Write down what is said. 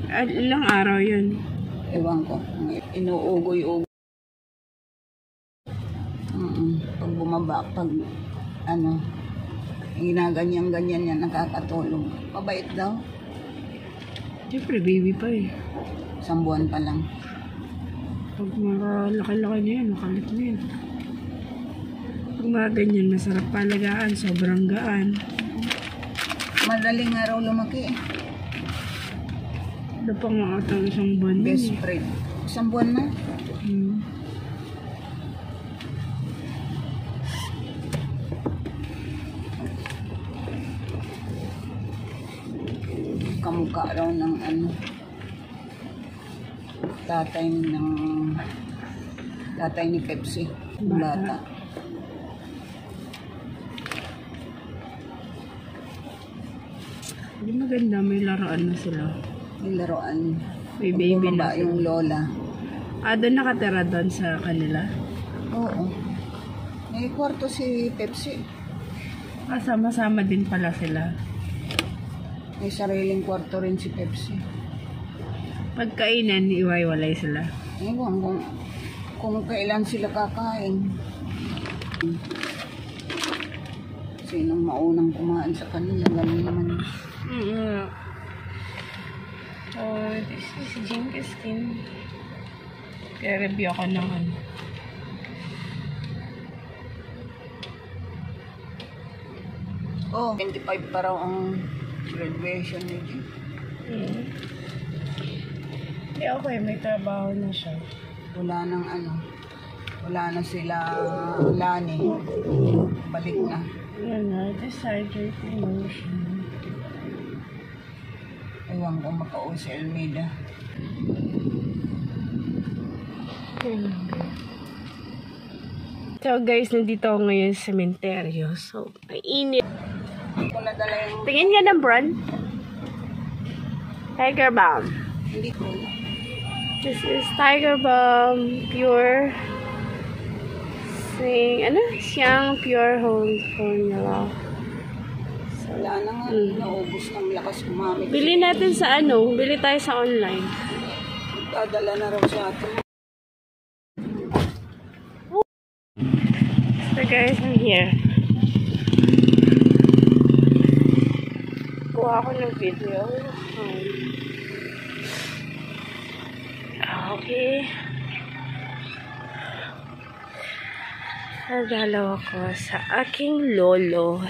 Ilang araw yun? Ewan ko. Inuugoy-ugoy. Pag bumaba, pag ginaganyan-ganyan yan, nakakatulog. Mabait daw. Siyempre, baby pa eh. 1 buwan pa lang. Pag laki-laki na yan, makalit na yan. Pag mga ganyan, masarap palagaan, sobrang gaan. Madaling nga raw lumaki eh. Ano pa nga atang 1 buwan Best din eh. friend. 1 buwan na. Kamukha raw ng tatay ni Pepsi. Bata. Hindi maganda, may laruan na sila. May laruan. May baby na sila. Yung lola. Doon nakatira doon sa kanila? Oo. May kwarto si Pepsi. Sama-sama din pala sila. May sariling kwarto rin si Pepsi. Pagkainan, iwaiwalay sila. Ewan kung kailan sila kakain. Sinong maunang kumain sa kanila, gano'n naman. This is Genghis Khan. Kaya review ako ng Oh, 25 pa raw ang graduation ni Jim. okay, may trabaho na siya. Wala na sila Lani. Balik na. Decided emotion. Ewan ko makauwi si Almeida. So guys, nandito ako ngayon sa sementeryo. So, mainit. Hindi ko nadala yung... Tingin nga ng brand. Tiger Balm. Hindi ko. This is Tiger Balm Pure. Siyang Pure Whole Formula. Wala na nga. Naubos ng lakas kumamit. Bili natin sa bili tayo sa online. Dadala na raw sa atin. So guys, I'm here. Kuha ako ng video. Okay. Nagdalaw ako sa aking lolo.